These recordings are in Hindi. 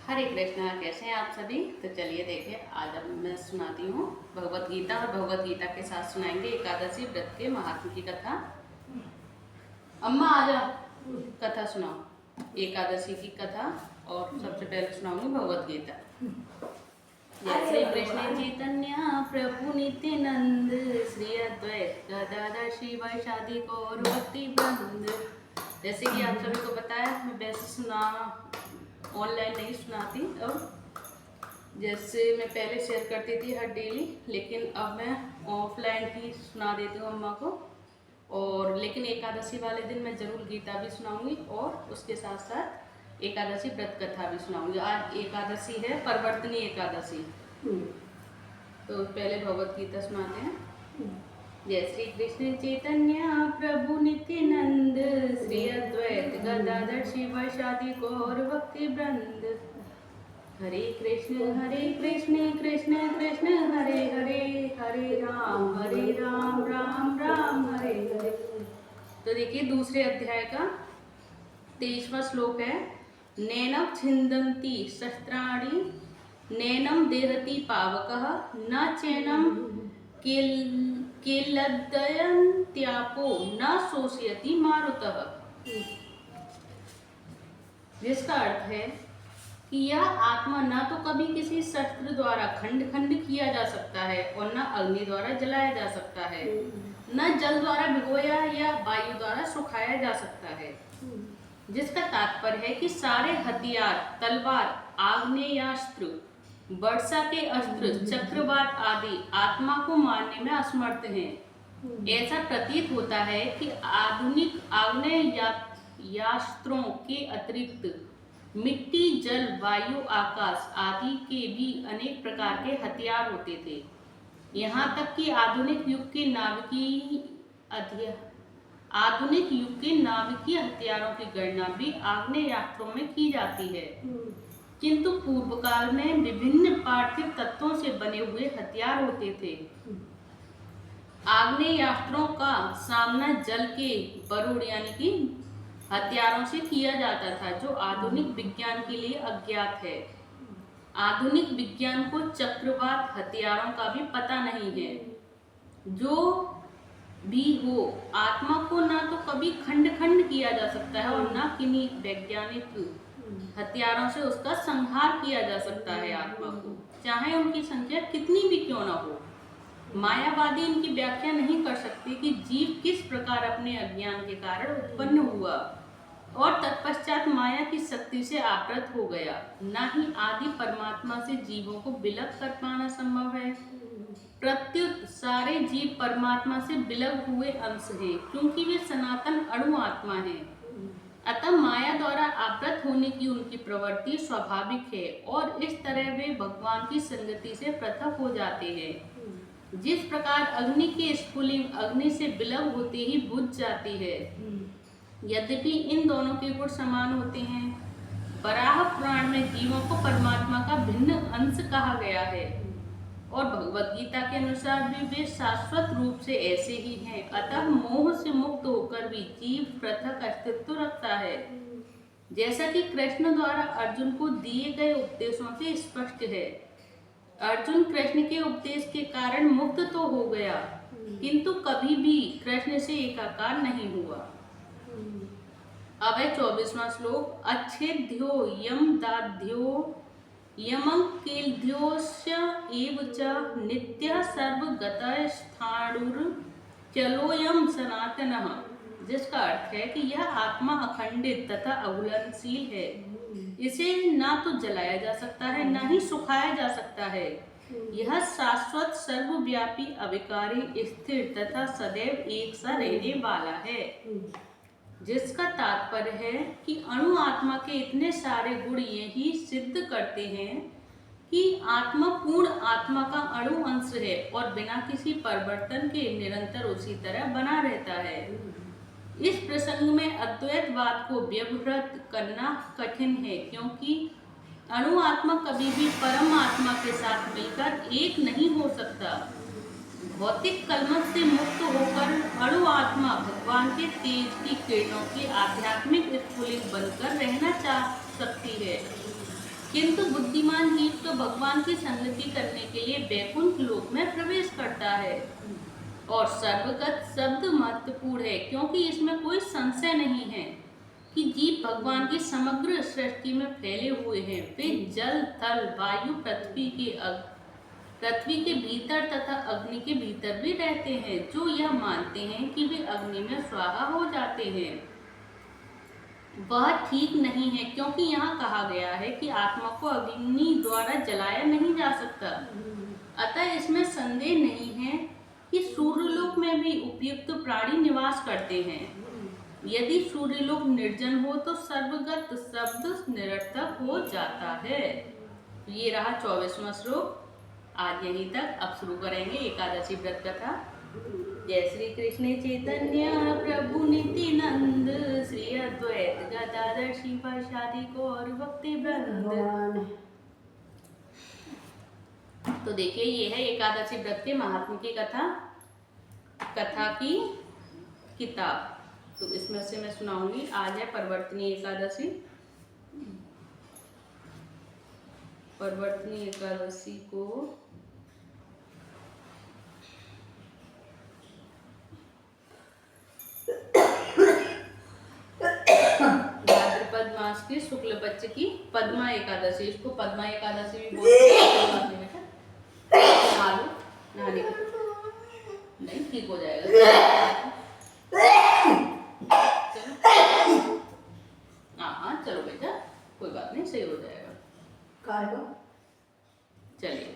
हरे कृष्णा। कैसे हैं आप सभी। तो चलिए देखिए, आज अब मैं सुनाती हूँ भगवत गीता, और भगवत गीता के साथ सुनाएंगे एकादशी व्रत के महात्म की कथा। अम्मा आ जाओ, कथा सुनाओ एकादशी की कथा। और सबसे पहले सुनाऊंगी भगवत गीता। जय श्री कृष्ण चैतन्य प्रभु नित्यानंद, श्री अद्वैत गदाधर शिवासादि गौर भक्ति वृंद। जैसे कि आप सभी को बताया, मैं वैसे सुना ऑनलाइन नहीं सुनाती। अब जैसे मैं पहले शेयर करती थी हर डेली, लेकिन अब मैं ऑफलाइन ही सुना देती हूँ अम्मा को। और लेकिन एकादशी वाले दिन मैं ज़रूर गीता भी सुनाऊंगी, और उसके साथ साथ एकादशी व्रत कथा भी सुनाऊंगी। आज एकादशी है, परवर्तनी एकादशी। तो पहले भगवत गीता सुनाते हैं। जय श्री कृष्ण चैतन्य प्रभु नित्यानंद, श्री अद्वैत गदाधर शिवासादि गौर भक्ति वृंद। हरे कृष्ण कृष्ण कृष्ण हरे हरे, हरे राम राम राम हरे हरे। तो देखिए, दूसरे अध्याय का 23वां श्लोक है। नैनम छिन्दन्ति शस्त्राणि, नैनम देहति पावकः, न चैनम केलदयन्त्यापो, न शोषयति मारुतः। जिसका अर्थ है कि यह आत्मा न तो कभी किसी शस्त्र द्वारा खंड खंड किया जा सकता है, और न अग्नि द्वारा जलाया जा सकता है, न जल द्वारा भिगोया या वायु द्वारा सुखाया जा सकता है। जिसका तात्पर्य है कि सारे हथियार, तलवार, आग्नेयास्त्र, वर्षा के अस्त्र, चक्रवात आदि आत्मा को मारने में असमर्थ हैं। ऐसा प्रतीत होता है कि आधुनिक आग्नेयास्त्रों के अतिरिक्त मिट्टी, जल, वायु, आकाश आदि के भी अनेक प्रकार के हथियार होते थे। यहाँ तक कि आधुनिक युग के नाभिकीय हथियारों की गणना भी आग्नेयास्त्रों में की जाती है। किंतु पूर्व काल में विभिन्न पार्थिव तत्वों से बने हुए हथियार होते थे। आग्नेयास्त्रों का सामना जल के बरूद यानी कि हथियारों से किया जाता था, जो आधुनिक विज्ञान के लिए अज्ञात है। आधुनिक विज्ञान को चक्रवात हथियारों का भी पता नहीं है। जो भी हो, आत्मा को ना तो कभी खंड खंड किया जा सकता है, और ना किन्हीं वैज्ञानिक हथियारों से उसका संहार किया जा सकता है आत्मा को, चाहे उनकी संख्या कितनी भी क्यों ना हो। मायावादी इनकी व्याख्या नहीं कर सकते कि जीव किस प्रकार अपने अज्ञान के कारण उत्पन्न हुआ और तत्पश्चात माया की शक्ति से आवृत हो गया। न ही आदि परमात्मा से जीवों को विलग कर पाना संभव है। प्रत्युत सारे जीव परमात्मा से विलग हुए अंश हैं, क्योंकि वे सनातन अणु आत्मा हैं। अतः माया द्वारा आवृत होने की उनकी प्रवृत्ति स्वाभाविक है, और इस तरह वे भगवान की संगति से पृथक हो जाते हैं। जिस प्रकार अग्नि की स्फुलिंग अग्नि से विलग होते ही बुझ जाती है। यद्यपि इन दोनों के गुण समान होते हैं, वराह पुराण में जीवों को परमात्मा का भिन्न अंश कहा गया है, और भगवत गीता के अनुसार भी वे शाश्वत रूप से ऐसे ही हैं। अतः मोह से मुक्त होकर भी जीव पृथक अस्तित्व रखता है, जैसा कि कृष्ण द्वारा अर्जुन को दिए गए उपदेशों से स्पष्ट है। अर्जुन कृष्ण के उपदेश के कारण मुक्त तो हो गया, किंतु कभी भी कृष्ण से एकाकार नहीं हुआ। अब है 24वां श्लोक। अच्छेद्यो यम दाध्यो यमंकेल्ध्योश्च एव च नित्यः सर्वगतः स्थाणुर्चलोऽयं सनातनः। जिसका अर्थ है कि यह आत्मा अखंडित तथा अघुलनशील है। इसे ना तो जलाया जा सकता है, ना ही सुखाया जा सकता है। यह शाश्वत, सर्वव्यापी, अविकारी, स्थिर तथा सदैव एक सा रहने वाला है। जिसका तात्पर्य है कि अणु आत्मा के इतने सारे गुण यही सिद्ध करते हैं कि आत्मा पूर्ण आत्मा का अणु अंश है, और बिना किसी परिवर्तन के निरंतर उसी तरह बना रहता है। इस प्रसंग में अद्वैतवाद को व्यवहृत करना कठिन है, क्योंकि अणु आत्मा कभी भी परम आत्मा के साथ मिलकर एक नहीं हो सकता। भौतिक कलमश से मुक्त होकर अणु आत्मा भगवान के तेज की किरणों की आध्यात्मिक स्फुलिंग बनकर रहना चाह सकती है, किंतु बुद्धिमान जीव तो भगवान की संगति करने के लिए वैकुंठ लोक में प्रवेश करता है। और सर्वगत शब्द महत्वपूर्ण है क्योंकि इसमें कोई संशय नहीं है कि जीव भगवान की समग्र सृष्टि में फैले हुए हैं। वे जल, थल, वायु, पृथ्वी के भीतर तथा अग्नि के भीतर भी रहते हैं, जो यह मानते हैं कि वे अग्नि में स्वाहा हो जाते हैं वह ठीक नहीं है, क्योंकि यहाँ कहा गया है कि आत्मा को अग्नि द्वारा जलाया नहीं जा सकता। अतः इसमें संदेह नहीं है कि सूर्यलोक में भी उपयुक्त प्राणी निवास करते हैं। यदि सूर्यलोक निर्जन हो तो सर्वगत शब्द निरर्थक हो जाता है। ये रहा 24वां श्लोक। आज यहीं तक। अब शुरू करेंगे एकादशी व्रत कथा। जय श्री कृष्ण चैतन्य प्रभु नित्यानंद, श्री अद्वैत गदाधर शिवासादि गौर भक्ति वृंद। तो देखिए, ये है एकादशी व्रत के महात्म्य की कथा की किताब। तो इसमें से मैं सुनाऊंगी। आज है परिवर्तनीय एकादशी। परिवर्तनीय एकादशी को भाद्रपद मास की शुक्ल पक्ष की पद्मा एकादशी, इसको पद्मा एकादशी भी बोलते हैं। बेटा नहा लो, नहीं ठीक हो जाएगा। हाँ चलो बेटा, कोई बात नहीं, सही हो जाएगा। चलिए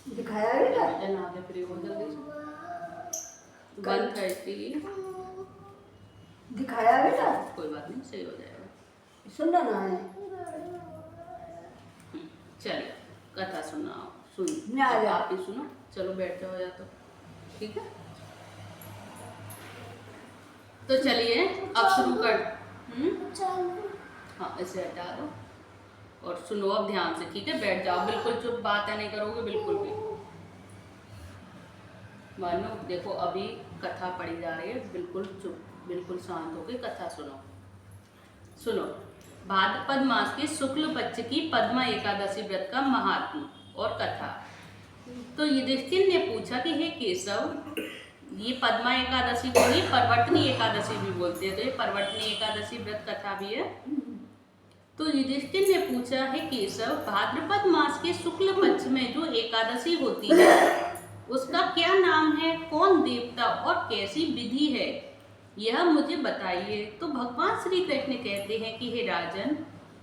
दिखाया बेटा, नहा के फ्री हो जल्दी से। 1:30 दिखाया बेटा, कोई बात नहीं, सही हो जाएगा। सुनना ना है। चलिए कथा सुनाओ। सुन आप ही सुनो। चलो बैठ जाओ या तो, ठीक है। तो चलिए अब शुरू कर। हाँ इसे हटा दो और सुनो अब ध्यान से, ठीक है। बैठ जाओ, बिल्कुल चुप, बातें नहीं करोगे बिल्कुल भी। मानो देखो अभी कथा पढ़ी जा रही है, बिल्कुल चुप, बिल्कुल शांत होकर कथा सुनो। भाद्रपद मास के शुक्ल पक्ष की पद्मा एकादशी व्रत का महात्म्य और कथा। तो युधिष्ठिर ने पूछा कि हे केशव, ये पद्मा एकादशी को ही परिवर्तनीय एकादशी भी बोलते हैं, तो ये परिवर्तनीय एकादशी व्रत कथा भी है। तो युधिष्ठिर ने पूछा, हे केशव, भाद्रपद मास के शुक्ल पक्ष में जो एकादशी होती है उसका क्या नाम है, कौन देवता और कैसी विधि है, यह मुझे बताइए। तो भगवान श्री कृष्ण कहते हैं कि हे राजन,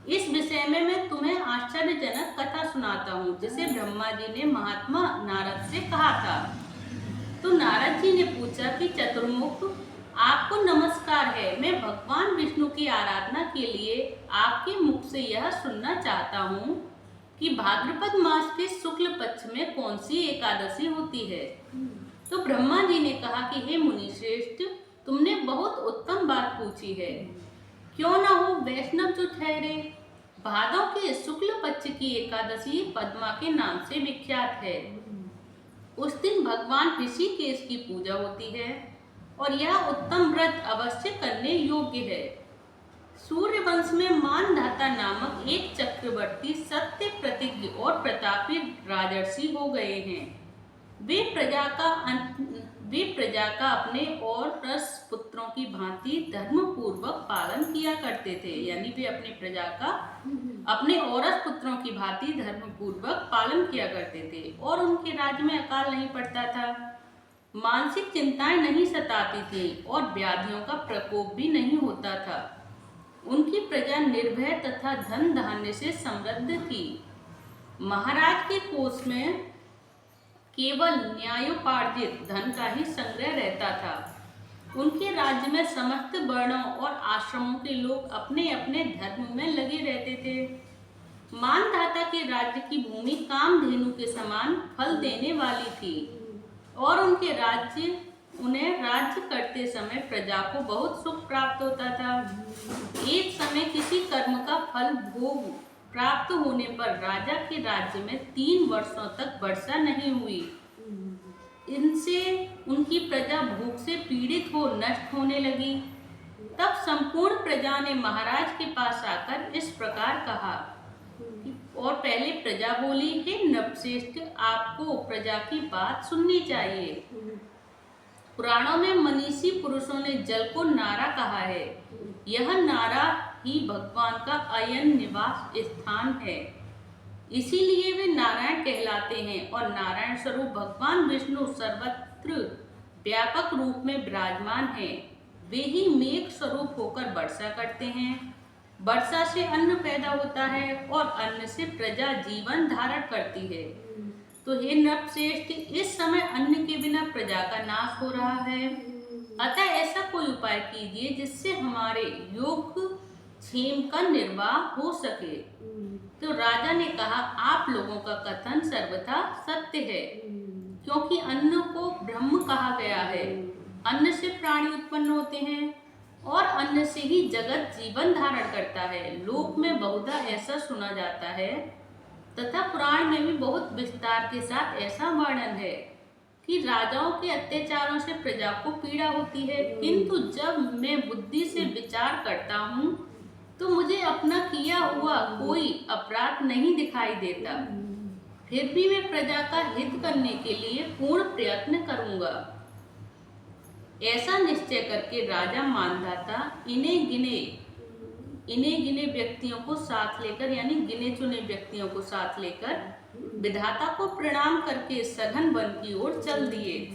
इस विषय में मैं तुम्हें आश्चर्यजनक कथा सुनाता हूँ, जिसे ब्रह्मा जी ने महात्मा नारद से कहा था। तो नारद जी ने पूछा कि चतुर्मुख, आपको नमस्कार है। मैं भगवान विष्णु की आराधना के लिए आपके मुख से यह सुनना चाहता हूँ कि भाद्रपद मास के शुक्ल पक्ष में कौन सी एकादशी होती है। तो ब्रह्मा जी ने कहा कि हे मुनिश्रेष्ठ, तुमने बहुत उत्तम बात पूछी है। क्यों ना हो वैष्णव जो ठहरे। भादों के शुक्ल पक्ष की एकादशी पद्मा के नाम से विख्यात है। उस दिन भगवान ऋषिकेश की पूजा होती है और यह उत्तम व्रत अवश्य करने योग्य है। सूर्य वंश में मानधाता नामक एक चक्रवर्ती सत्य प्रतिज्ञ और प्रतापी राजर्षि हो गए हैं। वे प्रजा का अपने और रस पुत्रों की भांति धर्म पूर्वक पालन किया करते थे। यानी वे अपनी प्रजा का अपने औरस पुत्रों की भांति धर्म पूर्वक पालन किया करते थे और उनके राज्य में अकाल नहीं पड़ता था, मानसिक चिंताएं नहीं सताती थी और व्याधियों का प्रकोप भी नहीं होता था। उनकी प्रजा निर्भय तथा धन धान्य से समृद्ध थी। महाराज के कोष में केवल न्यायोपार्जित धन का ही संग्रह रहता था। उनके राज्य में समस्त वर्णों और आश्रमों के लोग अपने अपने धर्म में लगे रहते थे। मानधाता के राज्य की भूमि कामधेनु के समान फल देने वाली थी और उन्हें राज्य करते समय प्रजा को बहुत सुख प्राप्त होता था। एक समय किसी कर्म का फल भोग प्राप्त होने पर राजा के राज्य में 3 वर्षों तक वर्षा नहीं हुई। इनसे उनकी प्रजा भूख से पीड़ित हो नष्ट होने लगी। तब संपूर्ण प्रजा ने महाराज के पास आकर इस प्रकार कहा और पहले प्रजा बोली, हे नृपश्रेष्ठ, आपको प्रजा की बात सुननी चाहिए। पुराणों में मनीषी पुरुषों ने जल को नारा कहा है। यह नारा ही भगवान का अयन निवास स्थान है, इसीलिए वे नारायण कहलाते हैं। और नारायण स्वरूप भगवान विष्णु सर्वत्र व्यापक रूप में विराजमान है। वे ही मेघ स्वरूप होकर वर्षा करते हैं। वर्षा से अन्न पैदा होता है और अन्न से प्रजा जीवन धारण करती है। तो हे नृपश्रेष्ठ, इस समय अन्न के बिना प्रजा का नाश हो रहा है, अतः ऐसा कोई उपाय कीजिए जिससे हमारे योग क्षेम का निर्वाह हो सके। तो राजा ने कहा, आप लोगों का कथन सर्वथा सत्य है, क्योंकि अन्न को ब्रह्म कहा गया है। अन्न से प्राणी उत्पन्न होते हैं और अन्न से ही जगत जीवन धारण करता है। लोक में बहुधा ऐसा सुना जाता है तथा पुराण में भी बहुत विस्तार के साथ ऐसा वर्णन है कि राजाओं के अत्याचारों से प्रजा को पीड़ा होती है, किंतु जब मैं बुद्धि से विचार करता हूँ तो मुझे अपना किया हुआ कोई अपराध नहीं दिखाई देता। फिर भी मैं प्रजा का हित करने के लिए पूर्ण प्रयत्न करूंगा। ऐसा निश्चय करके राजा मानधाता इन्हें गिने व्यक्तियों को साथ लेकर, यानी गिने चुने व्यक्तियों को साथ लेकर विधाता को प्रणाम करके सघन वन की ओर चल दिए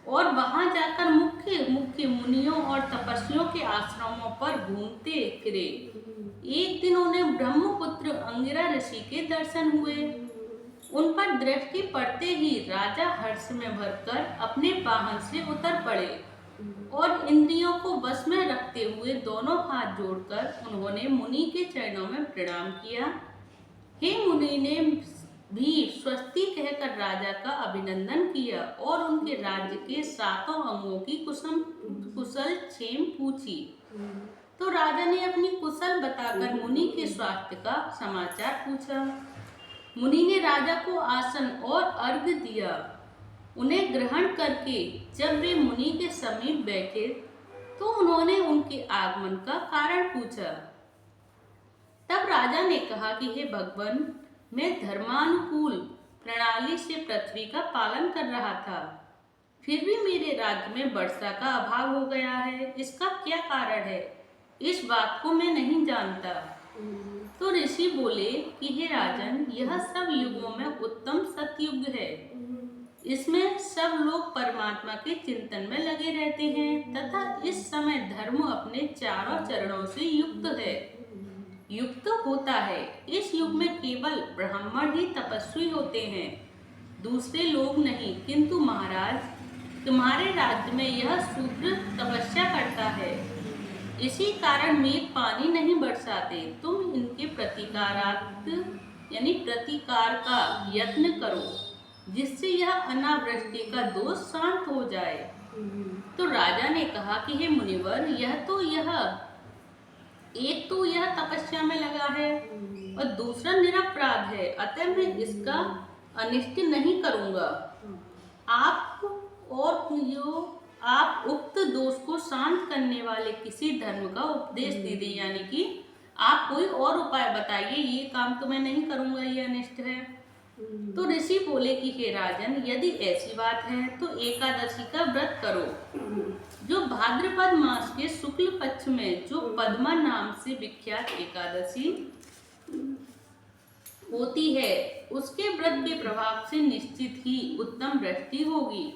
और वहां जाकर मुख्य मुख्य मुनियों और तपस्वियों के आश्रमों पर घूमते फिरे। एक दिन उन्हें ब्रह्मपुत्र अंगिरा ऋषि के दर्शन हुए। उन पर दृष्टि पड़ते ही राजा हर्ष में भरकर अपने वाहन से उतर पड़े और इंद्रियों को वश में रखते हुए दोनों हाथ जोड़कर उन्होंने मुनि के चरणों में प्रणाम किया। हे मुनि ने भी स्वस्ति कहकर राजा का अभिनंदन किया और उनके राज्य के 7 अंगों की कुशल क्षेम पूछी। तो राजा ने अपनी कुशल बताकर मुनि के स्वास्थ्य का समाचार पूछा। मुनि ने राजा को आसन और अर्घ्य दिया। उन्हें ग्रहण करके जब वे मुनि के समीप बैठे तो उन्होंने उनके आगमन का कारण पूछा। तब राजा ने कहा कि हे भगवान, मैं धर्मानुकूल प्रणाली से पृथ्वी का पालन कर रहा था, फिर भी मेरे राज्य में वर्षा का अभाव हो गया है। इसका क्या कारण है, इस बात को मैं नहीं जानता। तो ऋषि बोले कि हे राजन, यह सब युगों में उत्तम सतयुग है। इसमें सब लोग परमात्मा के चिंतन में लगे रहते हैं तथा इस समय धर्म अपने चारों चरणों से युक्त होता है। इस युग में केवल ब्राह्मण ही तपस्वी होते हैं, दूसरे लोग नहीं। किंतु महाराज, तुम्हारे राज्य में यह शूद्र तपस्या करता है, इसी कारण मेघ पानी नहीं बरसाते। तुम इनके प्रतिकार का यत्न करो, जिससे यह अनावृष्टि का दोष शांत हो जाए। तो राजा ने कहा कि हे मुनिवर, एक तो यह तपस्या में लगा है और दूसरा निरपराध है, अतः मैं इसका अनिष्ट नहीं करूंगा। आप उक्त दोष को शांत करने वाले किसी धर्म का उपदेश दीजिए, यानी कि आप कोई और उपाय बताइए, ये काम तो मैं नहीं करूंगा, ये अनिष्ट है। तो ऋषि बोले कि हे राजन, यदि ऐसी बात है तो एकादशी का व्रत करो। जो भाद्रपद मास के शुक्ल पक्ष में जो पद्मा नाम से विख्यात एकादशी होती है, उसके व्रत के प्रभाव से निश्चित ही उत्तम वृष्टि होगी।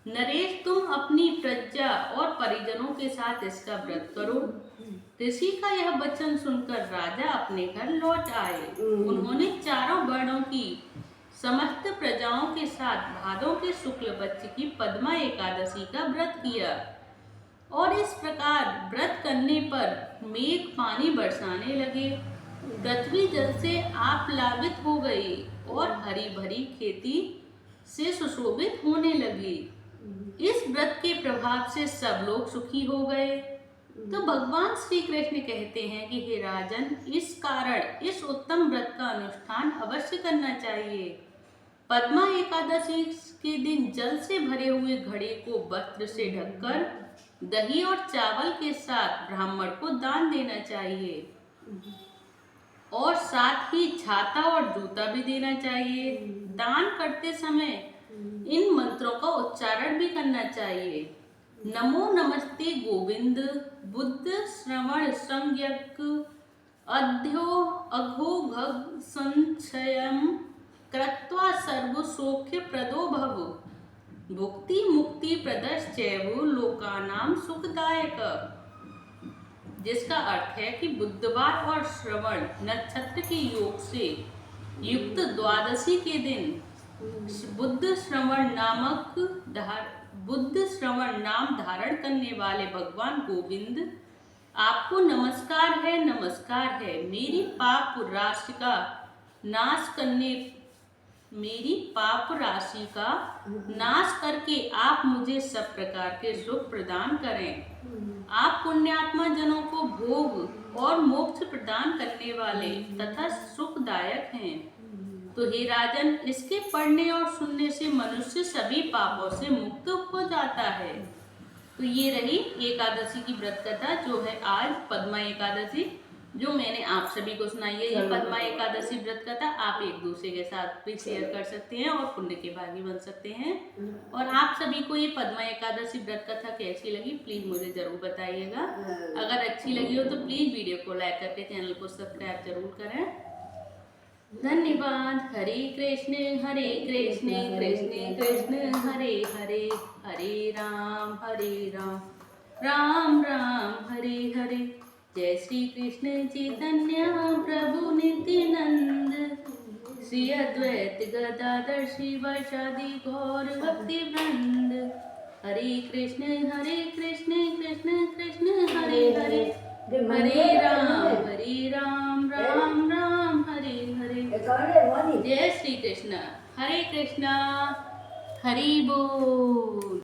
नरेश, तुम अपनी प्रजा और परिजनों के साथ इसका व्रत करो। ऋषि का यह वचन सुनकर राजा अपने घर लौट आए। उन्होंने चारों वर्णों की समस्त प्रजाओं के साथ भादों के शुक्ल पक्ष की पद्मा एकादशी का व्रत किया और इस प्रकार व्रत करने पर मेघ पानी बरसाने लगे। पृथ्वी जल से आप्लावित हो गई और हरी भरी खेती से सुशोभित होने लगी। इस व्रत के प्रभाव से सब लोग सुखी हो गए। तो भगवान श्री कृष्ण कहते हैं कि हे राजन, इस कारण इस उत्तम व्रत का अनुष्ठान अवश्य करना चाहिए। पद्मा एकादशी के दिन जल से भरे हुए घड़े को वस्त्र से ढककर दही और चावल के साथ ब्राह्मण को दान देना चाहिए और साथ ही छाता और जूता भी देना चाहिए। दान करते समय इन मंत्रों का उच्चारण भी करना चाहिए। नमो नमस्ते गोविंद बुद्ध श्रवण संज्ञक अध्यो अघोघग संशयम कृत्वा सर्व सौख्य प्रदो भव भुक्ति मुक्ति प्रदश्चैव लोकानाम सुखदायक। जिसका अर्थ है कि बुधवार और श्रवण नक्षत्र के योग से युक्त द्वादशी के दिन बुद्ध श्रवण नाम धारण करने वाले भगवान गोविंद आपको नमस्कार है। मेरी पाप राशि का नाश करके आप मुझे सब प्रकार के सुख प्रदान करें। आप पुण्यात्मा जनों को भोग और मोक्ष प्रदान करने वाले तथा सुखदायक हैं। तो हे राजन, इसके पढ़ने और सुनने से मनुष्य सभी पापों से मुक्त हो जाता है। तो ये रही एकादशी की व्रत कथा, जो है आज पद्मा एकादशी, जो मैंने आप सभी को सुनाई है। ये पद्मा एकादशी व्रत कथा आप एक दूसरे के साथ भी शेयर कर सकते हैं और पुण्य के भागी बन सकते हैं। और आप सभी को ये पद्मा एकादशी व्रत कथा कैसी लगी प्लीज मुझे जरूर बताइएगा। अगर अच्छी लगी हो तो प्लीज वीडियो को लाइक करके चैनल को सब्सक्राइब जरूर करें। धन्यवाद। हरे कृष्ण कृष्ण कृष्ण हरे हरे, हरे राम राम राम हरे हरे। जय श्री कृष्ण चैतन्य प्रभु नित्यानंद, श्री अद्वैत गदाधर शिवासादि गौर भक्ति वृंद। हरे कृष्ण कृष्ण कृष्ण हरे हरे, हरे राम राम राम हरे हरे। जय श्री कृष्ण, हरे कृष्णा, हरि बोल।